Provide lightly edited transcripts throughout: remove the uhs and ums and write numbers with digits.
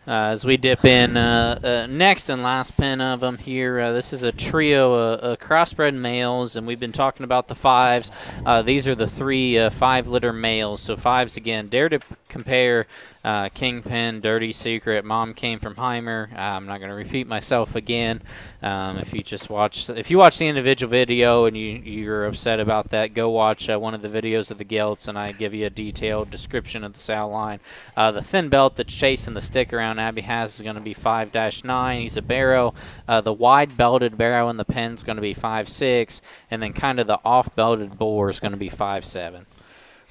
As we dip in next and last pen of them here, this is a trio of crossbred males, and we've been talking about the fives. These are the three 5-litter males. So fives again. Dare to compare Kingpin, Dirty Secret, Mom Came from Heimer. I'm not going to repeat myself again. If you watch the individual video and you're upset about that, go watch one of the videos of the gelts, and I give you a detailed description of the sow line. The thin belt that's chasing the stick around Abby has is going to be 5-9. He's a barrow. The wide belted barrow in the pen is going to be 5-6, and then kind of the off belted boar is going to be 5-7.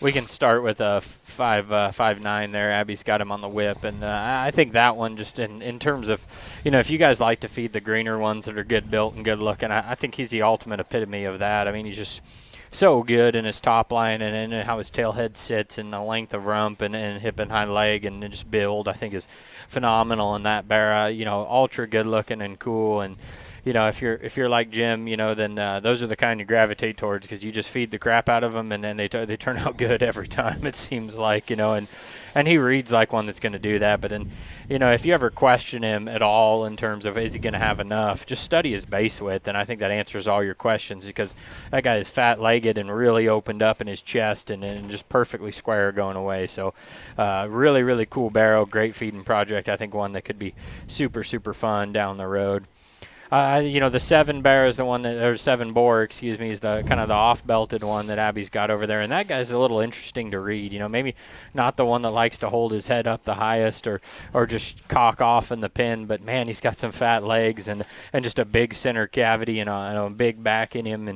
We can start with a 5'9" there. Abby's got him on the whip, and I think that one just in terms of, if you guys like to feed the greener ones that are good built and good looking, I think he's the ultimate epitome of that. I mean, he's just so good in his top line and how his tail head sits and the length of rump and hip and hind leg and just build, I think is phenomenal in that barra. Ultra good looking and cool. And if you're like Jim, then those are the kind you gravitate towards, because you just feed the crap out of them, and then they turn out good every time, it seems like, and he reads like one that's going to do that. But then, if you ever question him at all in terms of is he going to have enough, just study his base width, and I think that answers all your questions, because that guy is fat-legged and really opened up in his chest and just perfectly square going away. So really, really cool barrow, great feeding project. I think one that could be super, super fun down the road. The 7 bear is the one or 7 boar, is the kind of the off-belted one that Abby's got over there. And that guy's a little interesting to read. Maybe not the one that likes to hold his head up the highest or just cock off in the pen, but man, he's got some fat legs and just a big center cavity and a big back in him,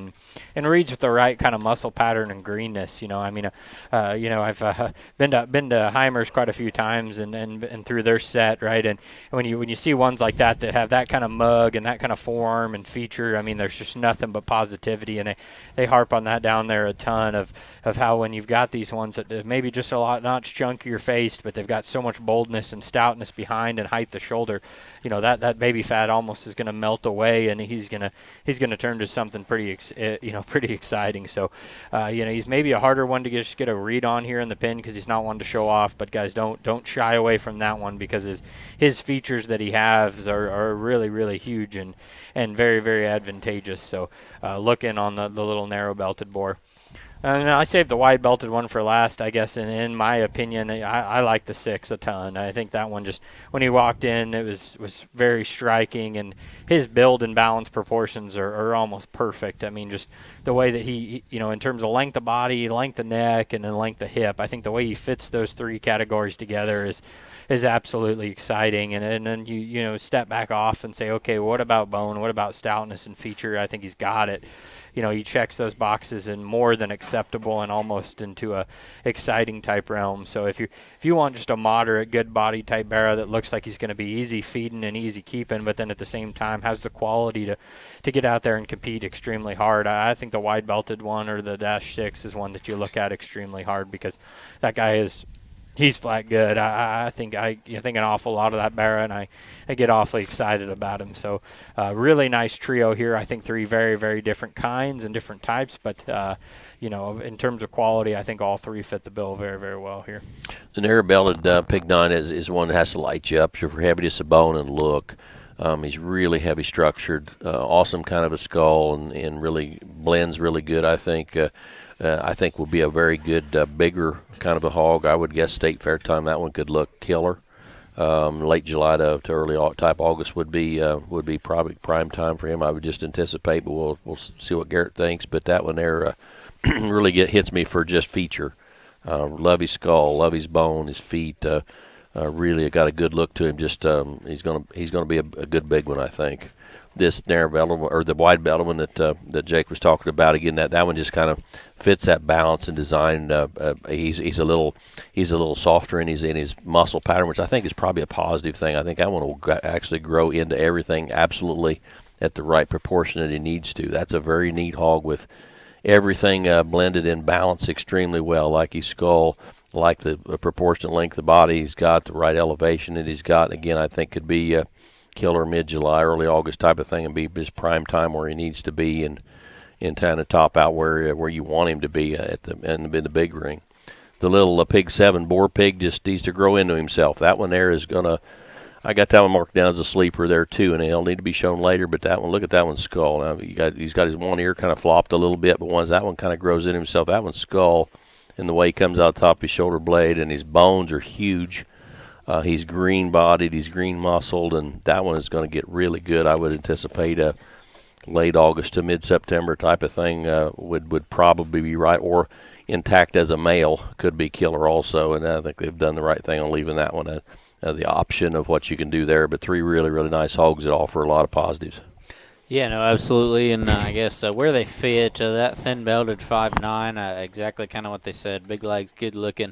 and reads with the right kind of muscle pattern and greenness. I've been to Heimers quite a few times and through their set, right? And when you see ones like that have that kind of mug and that kind of form and feature, I mean, there's just nothing but positivity, and they harp on that down there a ton of how when you've got these ones that maybe just a lot notch chunkier faced, but they've got so much boldness and stoutness behind and height the shoulder, that baby fat almost is going to melt away, and he's going to turn to something pretty exciting. So he's maybe a harder one to just get a read on here in the pen, because he's not one to show off, but guys, don't shy away from that one, because his features that he has are really, really huge and very, very advantageous. So look in on the little narrow-belted boar. And I saved the wide-belted one for last, I guess, and in my opinion, I like the 6 a ton. I think that one just, when he walked in, it was very striking, and his build and balance proportions are almost perfect. I mean, just the way that he in terms of length of body, length of neck, and then length of hip, I think the way he fits those 3 categories together is absolutely exciting. And then you step back off and say, okay, what about bone? What about stoutness and feature? I think he's got it. He checks those boxes in more than acceptable and almost into a exciting type realm. So if you want just a moderate, good body type barrow that looks like he's going to be easy feeding and easy keeping, but then at the same time has the quality to get out there and compete extremely hard, I think the wide belted one or the -6 is one that you look at extremely hard, because that guy he's flat good. I think an awful lot of that barrow, and I get awfully excited about him. So really nice trio here. I think 3 very, very different kinds and different types, but in terms of quality, I think all 3 fit the bill very, very well here. The narrow-belted Pig 9 is one that has to light you up. So for heaviness of bone and look. He's really heavy structured, awesome kind of a skull, and really blends really good, I think. I think will be a very good, bigger kind of a hog. I would guess State Fair time that one could look killer. Late July to early type August would be probably prime time for him. I would just anticipate, but we'll see what Garrett thinks. But that one there really hits me for just feature. Love his skull, love his bone, his feet. Really got a good look to him. Just he's gonna be a good big one, I think. This narrow belted or the wide belted one that Jake was talking about, again, that one just kind of fits that balance and design. He's a little softer in his muscle pattern, which I think is probably a positive thing. I think that one will actually grow into everything absolutely at the right proportion that he needs to. That's a very neat hog with everything blended in balance extremely well, like his skull, like the proportionate length of the body he's got, the right elevation that he's got. Again, I think could be killer mid-July, early August type of thing, and be his prime time where he needs to be and kind of top out where you want him to be in the big ring. The little Pig 7 boar pig just needs to grow into himself. That one there is gonna. I got that one marked down as a sleeper there too, and it'll need to be shown later. But that one, look at that one's skull. Now he's got his one ear kind of flopped a little bit, but once that one kind of grows in himself, that one's skull, and the way he comes out top of his shoulder blade, and his bones are huge. He's green bodied, he's green muscled, and that one is going to get really good. I would anticipate a late August to mid September type of thing would probably be right, or intact as a male could be killer also. And I think they've done the right thing on leaving that one the option of what you can do there. But 3 really, really nice hogs that offer a lot of positives. Yeah, no, absolutely, and I guess where they fit, that thin-belted 5'9", exactly kind of what they said. Big legs, good looking,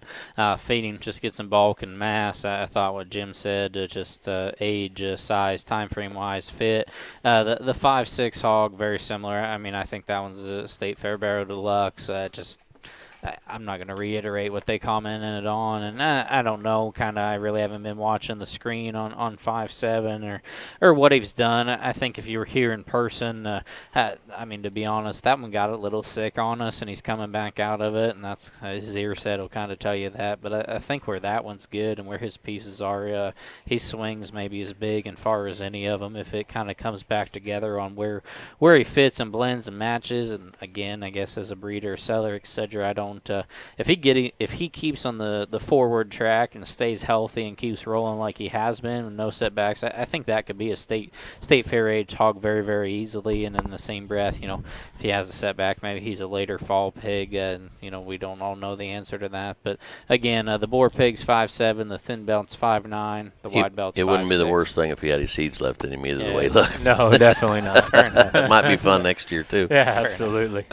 feeding, just get some bulk and mass. I thought what Jim said, just age, size, time frame-wise, fit. The 5'6" hog, very similar. I mean, I think that one's a State Fair Barrow Deluxe. I'm not going to reiterate what they commented on, and I don't know. I really haven't been watching the screen on 5'7" or what he's done. I think if you were here in person, I mean, to be honest, that one got a little sick on us, and he's coming back out of it, and that's his ear set will kind of tell you that. But I think where that one's good and where his pieces are, he swings maybe as big and far as any of them if it kind of comes back together on where he fits and blends and matches. And again, I guess as a breeder, seller, etc., I don't. If he keeps on the forward track and stays healthy and keeps rolling like he has been with no setbacks, I think that could be a state fair age hog very, very easily. And in the same breath, if he has a setback, maybe he's a later fall pig, and we don't all know the answer to that. But again, the boar pig's 5'7", the thin belt's 5'9", the wide belt's 5'6". It wouldn't be the worst thing if he had his seeds left in him either. The way he looked. No, definitely not. It might be fun next year too. Yeah, absolutely.